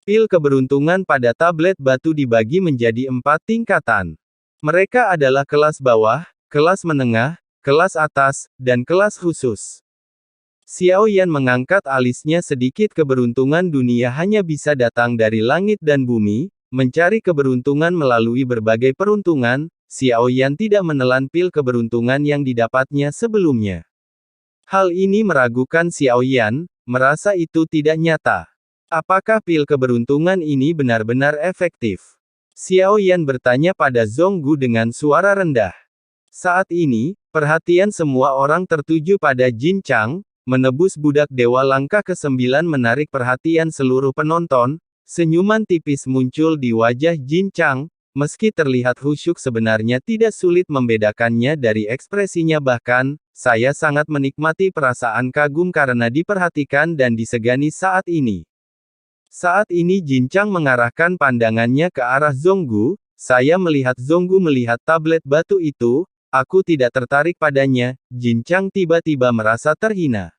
Pil keberuntungan pada tablet batu dibagi menjadi 4 tingkatan. Mereka adalah kelas bawah, kelas menengah, kelas atas, dan kelas khusus. Xiao Yan mengangkat alisnya sedikit. Keberuntungan dunia hanya bisa datang dari langit dan bumi. Mencari keberuntungan melalui berbagai peruntungan, Xiao Yan tidak menelan pil keberuntungan yang didapatnya sebelumnya. Hal ini meragukan Xiao Yan, merasa itu tidak nyata. Apakah pil keberuntungan ini benar-benar efektif? Xiao Yan bertanya pada Zhonggu dengan suara rendah. Saat ini, perhatian semua orang tertuju pada Jin Chang, menebus budak dewa langkah ke-9 menarik perhatian seluruh penonton. Senyuman tipis muncul di wajah Jin Chang, meski terlihat khusyuk sebenarnya tidak sulit membedakannya dari ekspresinya. Bahkan, saya sangat menikmati perasaan kagum karena diperhatikan dan disegani saat ini. Saat ini Jin Chang mengarahkan pandangannya ke arah Zhonggu. Saya melihat Zhonggu melihat tablet batu itu, aku tidak tertarik padanya. Jin Chang tiba-tiba merasa terhina.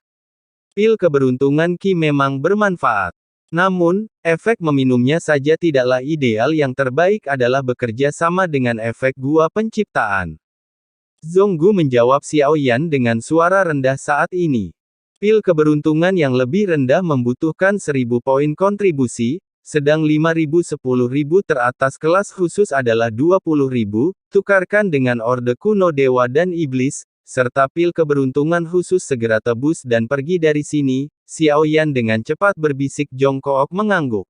Pil keberuntungan Qi memang bermanfaat. Namun, efek meminumnya saja tidaklah ideal. Yang terbaik adalah bekerja sama dengan efek gua penciptaan. Zhonggu menjawab Xiao Yan dengan suara rendah saat ini. Pil keberuntungan yang lebih rendah membutuhkan 1000 poin kontribusi, sedang 5000-10.000 teratas kelas khusus adalah 20.000, tukarkan dengan orde kuno dewa dan iblis, serta pil keberuntungan khusus. Segera tebus dan pergi dari sini, Xiao Yan dengan cepat berbisik. Jongkook mengangguk.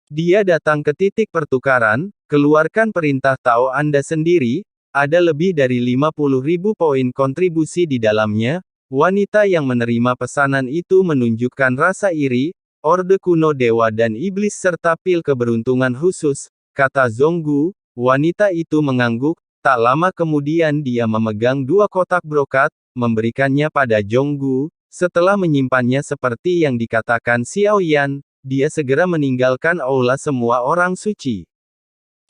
Dia datang ke titik pertukaran, keluarkan perintah Tao Anda sendiri, ada lebih dari 50.000 poin kontribusi di dalamnya. Wanita yang menerima pesanan itu menunjukkan rasa iri, orde kuno dewa dan iblis serta pil keberuntungan khusus, kata Zhonggu. Wanita itu mengangguk. Tak lama kemudian dia memegang 2 kotak brokat, memberikannya pada Zhonggu. Setelah menyimpannya seperti yang dikatakan Xiao Yan, dia segera meninggalkan aula semua orang suci.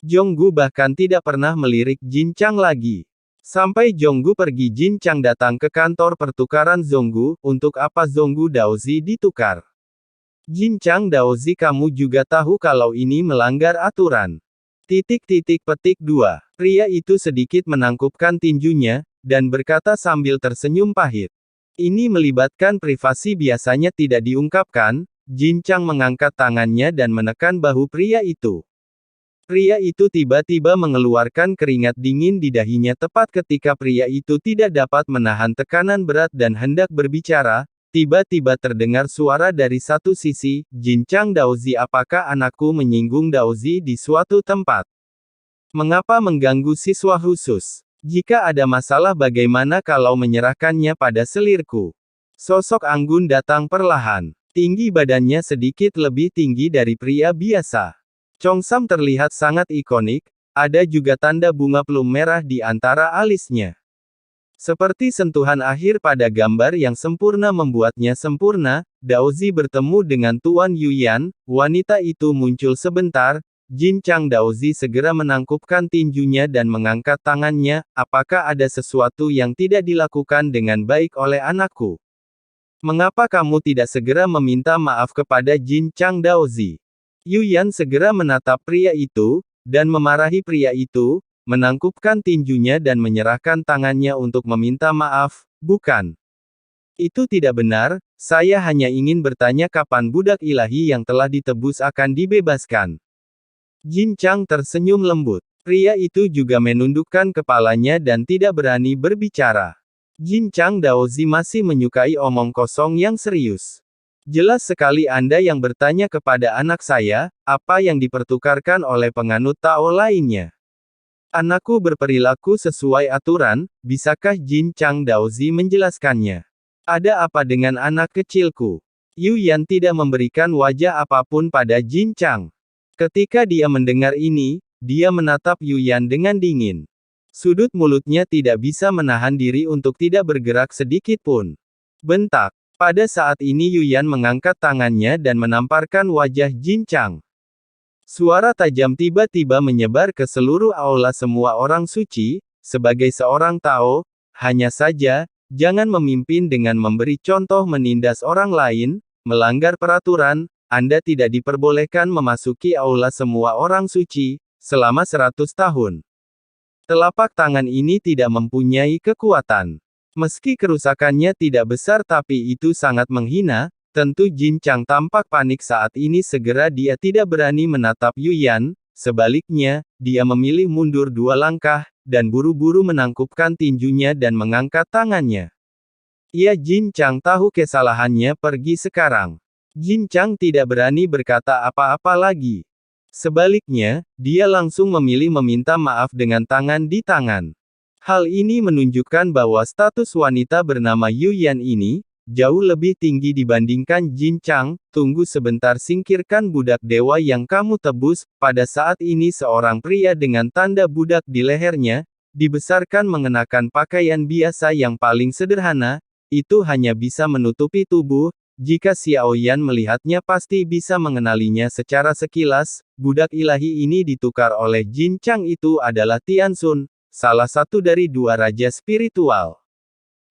Zhonggu bahkan tidak pernah melirik Jin Chang lagi. Sampai Zhonggu pergi, Jin Chang datang ke kantor pertukaran Zhonggu. Untuk apa Zhonggu Daozi ditukar? Jin Chang Daozi, kamu juga tahu kalau ini melanggar aturan. Petik 2. Pria itu sedikit menangkupkan tinjunya, dan berkata sambil tersenyum pahit. Ini melibatkan privasi biasanya tidak diungkapkan. Jin Chang mengangkat tangannya dan menekan bahu pria itu. Pria itu tiba-tiba mengeluarkan keringat dingin di dahinya tepat ketika pria itu tidak dapat menahan tekanan berat dan hendak berbicara. Tiba-tiba terdengar suara dari satu sisi, Jin Chang Daozi, apakah anakku menyinggung Daozi di suatu tempat? Mengapa mengganggu siswa khusus? Jika ada masalah bagaimana kalau menyerahkannya pada selirku? Sosok anggun datang perlahan. Tinggi badannya sedikit lebih tinggi dari pria biasa. Chongsam terlihat sangat ikonik, ada juga tanda bunga plum merah di antara alisnya. Seperti sentuhan akhir pada gambar yang sempurna membuatnya sempurna. Daozi bertemu dengan Tuan Yuyan, wanita itu muncul sebentar. Jin Chang Daozi segera menangkupkan tinjunya dan mengangkat tangannya. Apakah ada sesuatu yang tidak dilakukan dengan baik oleh anakku? Mengapa kamu tidak segera meminta maaf kepada Jin Chang Daozi? Yuyan segera menatap pria itu, dan memarahi pria itu, menangkupkan tinjunya dan menyerahkan tangannya untuk meminta maaf. Bukan. Itu tidak benar, saya hanya ingin bertanya kapan budak ilahi yang telah ditebus akan dibebaskan. Jin Chang tersenyum lembut. Pria itu juga menundukkan kepalanya dan tidak berani berbicara. Jin Chang Daozi masih menyukai omong kosong yang serius. Jelas sekali Anda yang bertanya kepada anak saya, apa yang dipertukarkan oleh penganut Tao lainnya. Anakku berperilaku sesuai aturan, bisakah Jin Chang Daozi menjelaskannya? Ada apa dengan anak kecilku? Yuyan tidak memberikan wajah apapun pada Jin Chang. Ketika dia mendengar ini, dia menatap Yuyan dengan dingin. Sudut mulutnya tidak bisa menahan diri untuk tidak bergerak sedikit pun. Bentak. Pada saat ini Yuyan mengangkat tangannya dan menamparkan wajah Jin Chang. Suara tajam tiba-tiba menyebar ke seluruh aula semua orang suci. Sebagai seorang Tao, hanya saja, jangan memimpin dengan memberi contoh menindas orang lain, melanggar peraturan, Anda tidak diperbolehkan memasuki aula semua orang suci, selama 100 tahun. Telapak tangan ini tidak mempunyai kekuatan. Meski kerusakannya tidak besar tapi itu sangat menghina, tentu Jin Chang tampak panik saat ini segera dia tidak berani menatap Yuyan, sebaliknya, dia memilih mundur 2 langkah, dan buru-buru menangkupkan tinjunya dan mengangkat tangannya. Ya Jin Chang tahu kesalahannya pergi sekarang. Jin Chang tidak berani berkata apa-apa lagi. Sebaliknya, dia langsung memilih meminta maaf dengan tangan di tangan. Hal ini menunjukkan bahwa status wanita bernama Yuyan ini, jauh lebih tinggi dibandingkan Jin Chang. Tunggu sebentar, singkirkan budak dewa yang kamu tebus. Pada saat ini seorang pria dengan tanda budak di lehernya, dibesarkan mengenakan pakaian biasa yang paling sederhana, itu hanya bisa menutupi tubuh. Jika Xiao Yan melihatnya pasti bisa mengenalinya secara sekilas. Budak ilahi ini ditukar oleh Jin Chang itu adalah Tianxun, salah satu dari 2 raja spiritual.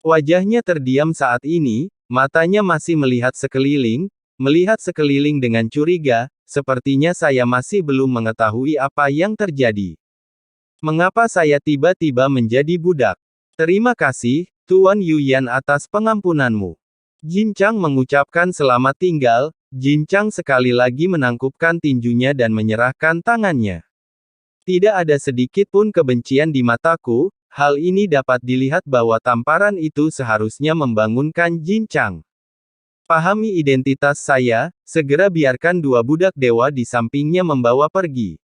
Wajahnya terdiam saat ini, matanya masih melihat sekeliling dengan curiga. Sepertinya saya masih belum mengetahui apa yang terjadi. Mengapa saya tiba-tiba menjadi budak? Terima kasih, Tuan Yuyan atas pengampunanmu. Jin Chang mengucapkan selamat tinggal. Jin Chang sekali lagi menangkupkan tinjunya dan menyerahkan tangannya. Tidak ada sedikit pun kebencian di mataku. Hal ini dapat dilihat bahwa tamparan itu seharusnya membangunkan Jin Chang. Pahami identitas saya, segera biarkan 2 budak dewa di sampingnya membawa pergi.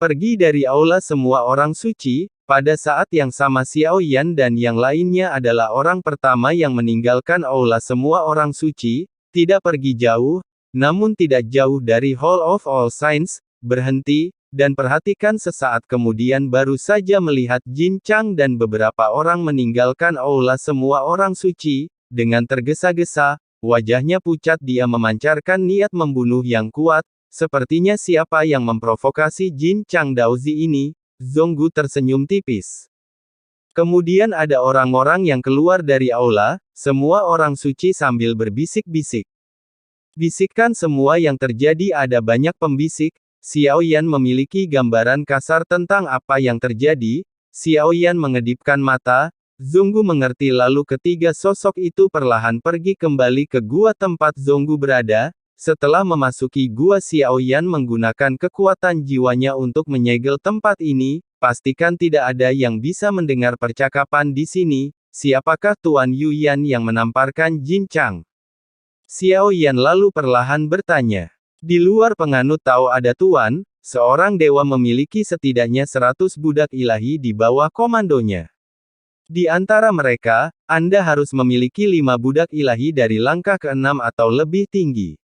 Pergi dari aula semua orang suci. Pada saat yang sama Xiao Yan dan yang lainnya adalah orang pertama yang meninggalkan aula semua orang suci, tidak pergi jauh, namun tidak jauh dari Hall of All Saints, berhenti, dan perhatikan sesaat kemudian baru saja melihat Jin Chang dan beberapa orang meninggalkan aula semua orang suci. Dengan tergesa-gesa, wajahnya pucat, dia memancarkan niat membunuh yang kuat. Sepertinya siapa yang memprovokasi Jin Chang Daozi ini. Zonggu tersenyum tipis. Kemudian ada orang-orang yang keluar dari aula, semua orang suci sambil berbisik-bisik. Bisikkan semua yang terjadi. Ada banyak pembisik. Xiao Yan memiliki gambaran kasar tentang apa yang terjadi. Xiao Yan mengedipkan mata. Zonggu mengerti lalu ketiga sosok itu perlahan pergi kembali ke gua tempat Zonggu berada. Setelah memasuki gua, Xiao Yan menggunakan kekuatan jiwanya untuk menyegel tempat ini. Pastikan tidak ada yang bisa mendengar percakapan di sini. Siapakah Tuan Yuyan yang menamparkan Jin Chang? Xiao Yan lalu perlahan bertanya. Di luar penganut tahu ada Tuan, seorang dewa memiliki setidaknya 100 budak ilahi di bawah komandonya. Di antara mereka, Anda harus memiliki 5 budak ilahi dari langkah ke-6 atau lebih tinggi.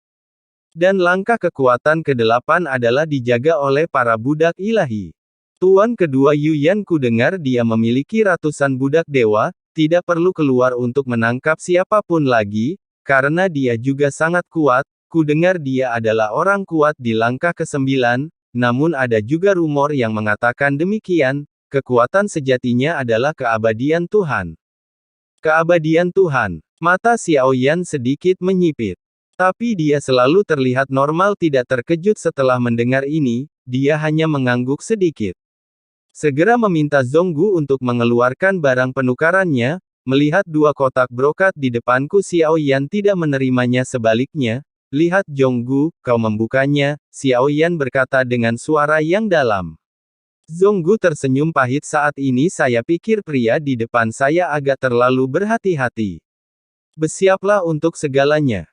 Dan langkah kekuatan ke-8 adalah dijaga oleh para budak ilahi. Tuan kedua Yuyan, ku dengar dia memiliki ratusan budak dewa, tidak perlu keluar untuk menangkap siapapun lagi, karena dia juga sangat kuat. Ku dengar dia adalah orang kuat di langkah ke-9, namun ada juga rumor yang mengatakan demikian. Kekuatan sejatinya adalah keabadian Tuhan. Keabadian Tuhan. Mata Xiao Yan sedikit menyipit. Tapi dia selalu terlihat normal, tidak terkejut setelah mendengar ini, dia hanya mengangguk sedikit. Segera meminta Zonggu untuk mengeluarkan barang penukarannya. Melihat 2 kotak brokat di depanku, Xiao Yan tidak menerimanya. Sebaliknya, lihat Zonggu, kau membukanya, Xiao Yan berkata dengan suara yang dalam. Zonggu tersenyum pahit. Saat ini saya pikir pria di depan saya agak terlalu berhati-hati. Bersiaplah untuk segalanya.